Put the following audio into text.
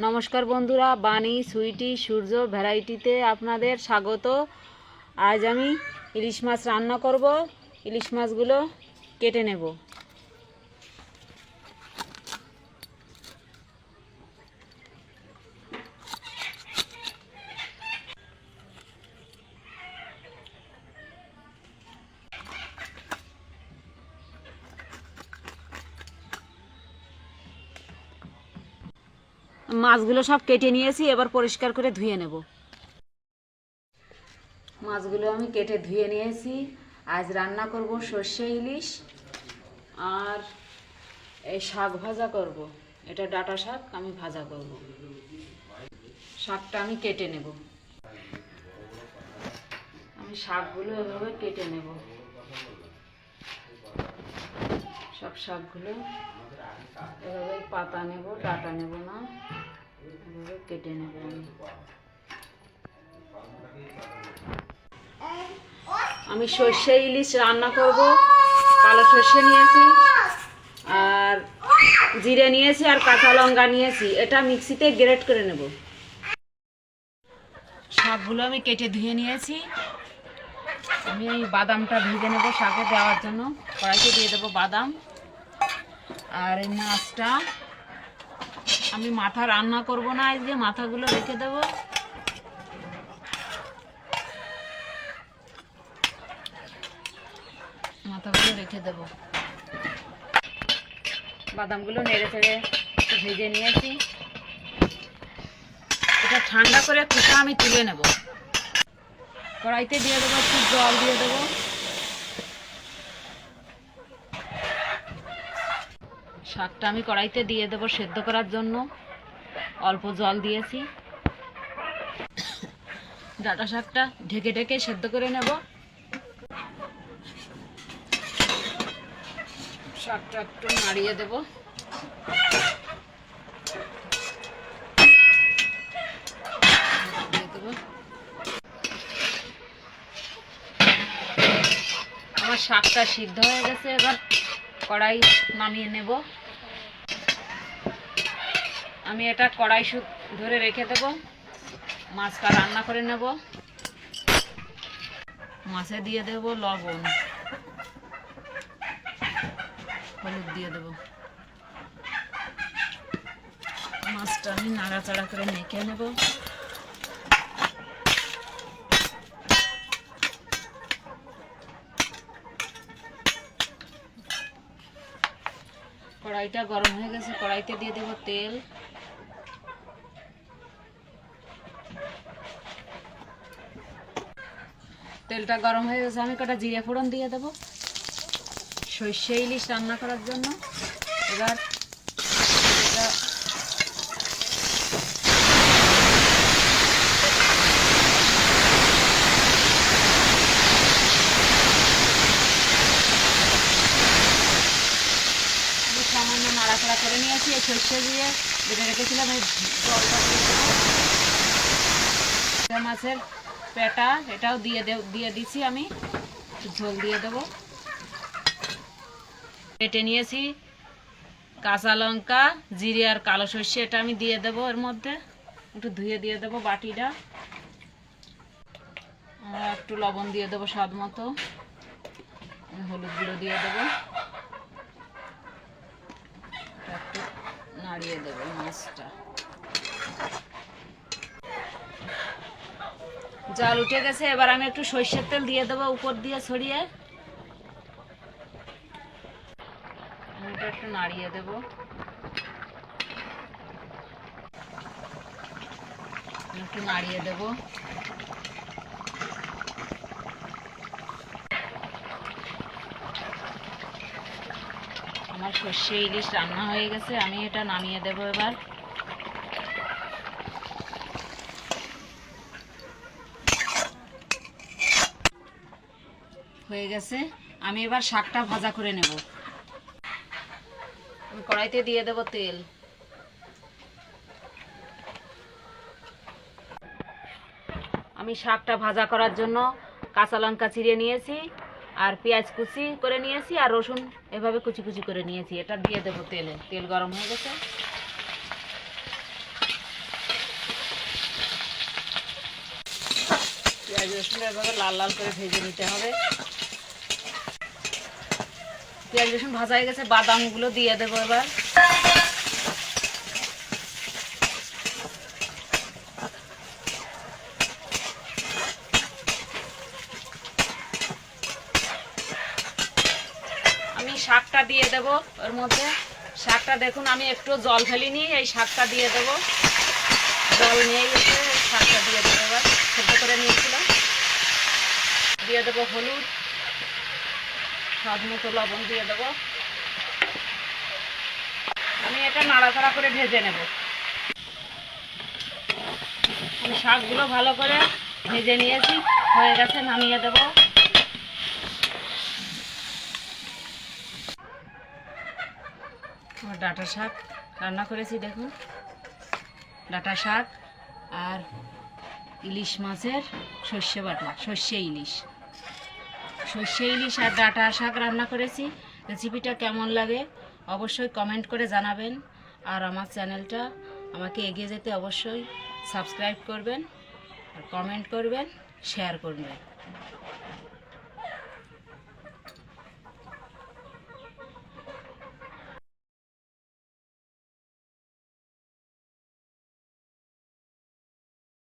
নমস্কার বন্ধুরা, বানি সুইটি সূর্য ভ্যারাইটিতে আপনাদের স্বাগত। আজ আমি ইলিশ মাছ রান্না করব। ইলিশ মাছগুলো কেটে নেব। মাছগুলো সব কেটে নিয়েছি, এবার পরিষ্কার করে ধুয়ে নেব। মাছগুলো আমি কেটে ধুয়ে নিয়েছি। আজ রান্না করব সর্ষে ইলিশ, আর এই শাক ভাজা করব। এটা ডাঁটা শাক আমি ভাজা করব। শাকটা আমি কেটে নেব। আমি শাকগুলো এভাবে কেটে নেব। সব শাকগুলো এভাবে পাতা নেব, ডাঁটা নেব না, এভাবে কেটে নেব। আমি সর্ষে ইলিশ রান্না করব। কালো সর্ষে নিয়েছি, আর জিরে নিয়েছি, আর কাঁচা লঙ্কা নিয়েছি। এটা মিক্সিতে গ্রেট করে নেব। শাকগুলো আমি কেটে ধুয়ে নিয়েছি। আমি এই বাদামটা ভেজে নেব শাকে দেওয়ার জন্য। কড়াইতে দিয়ে দেবো বাদাম। আর এই মাছটা আমি মাথা রান্না করব না, এই যে মাথাগুলো রেখে দেব। মাথাগুলো রেখে দেব। বাদামগুলো নেড়ে চেড়ে ভেজে নিয়েছি। এটা ঠান্ডা করে খোসা আমি তুলে নেব। কড়াইতে দিয়ে দেবো, একটু জল দিয়ে দেবো। শাকটা আমি কড়াইতে দিয়ে দেবো সেদ্ধ করার জন্য। অল্প জল দিয়েছি। ডাঁটা শাকটা ঢেকে ঢেকে সেদ্ধ করে নেব। শাকটা একটু নাড়িয়ে দেব। আমার শাকটা সিদ্ধ হয়ে গেছে, এবার কড়াই নামিয়ে নেব। আমি এটা কড়াই ধরে রেখে দেব। মাছটা রান্না করে নেব। মাছে দিয়ে দেব লবণ, হলুদ দিয়ে দেব। মাছটা আমি নাড়াচাড়া করে মেখে নেব। কড়াইটা গরম হয়ে গেছে, কড়াইতে দিয়ে দেব তেল। তেলটা গরম হয়ে গেছে, আমি কটা জিরে ফোড়ন দিয়ে দেব সর্ষে ইলিশ রান্না করার জন্য। এবার সামান্য নাড়াচাড়া করে নিয়েছি। এই সর্ষে দিয়ে বেটে রেখেছিলাম, এই জলটা দিয়ে দেবো। মাছের পেটা এটাও দিয়ে দিছি। আমি ঝোল দিয়ে দেব। কেটে নিয়েছি কাঁচা লঙ্কা, জিরে আর কালো সর্ষে, এটা আমি দিয়ে দেব। এর মধ্যে একটু ধুয়ে দিয়ে দেবো বাটিটা। আর একটু লবণ দিয়ে দেবো স্বাদ মতো। হলুদ গুঁড়ো দিয়ে দেবো। একটু নাড়িয়ে দেবো মাছটা। জল উঠে গেছে, এবার আমি একটু সর্ষের তেল দিয়ে দেবো উপর দিয়ে ছড়িয়ে। এটা একটু নাড়িয়ে দেব। একটু নাড়িয়ে দেব। আমার সর্ষে ইলিশ রান্না হয়ে গেছে, আমি এটা নামিয়ে দেব। এবার হয়ে গেছে, আমি এবার শাকটা ভাজা করে নেব। আমি কড়াইতে দিয়ে দেব তেল। আমি শাকটা ভাজা করার জন্য কাঁচা লঙ্কা চিড়ে নিয়েছি, আর পেঁয়াজ কুচি করে নিয়েছি, আর রসুন এভাবে কুচি কুচি করে নিয়েছি। এটা দিয়ে দেবো তেলে। তেল গরম হয়ে গেছে। রসুন এভাবে লাল লাল করে ভেজে নিতে হবে। পেঁয়াজ রসুন ভাজা হয়ে গেছে, বাদামগুলো দিয়ে দেবো এবার। আমি শাকটা দিয়ে দেব ওর মধ্যে। শাকটা দেখুন আমি একটু জল ফেলিনি, এই শাকটা দিয়ে দেব। জল নিয়ে গেছে, শাকটা দিয়ে দেবো এবার। সেদ্ধ করে নিয়েছিলাম। দিয়ে দেবো হলুদ, স্বাদ মতো লবণ দিয়ে দেবো। আমি এটা নাড়াচাড়া করে ভেজে নেব। আমি শাকগুলো ভালো করে ভেজে নিয়েছি, হয়ে গেছে, নামিয়ে দেব। আমার ডাঁটা শাক রান্না করেছি দেখুন, ডাঁটা শাক আর ইলিশ মাছের সর্ষে বাটা, সর্ষে ইলিশ আর ডাঁটা শাক রান্না করেছি। রেসিপিটা কেমন লাগে অবশ্যই কমেন্ট করে জানাবেন। আর আমার চ্যানেলটা আমাকে এগিয়ে যেতে অবশ্যই সাবস্ক্রাইব করবেন, আর কমেন্ট করবেন, শেয়ার করবেন।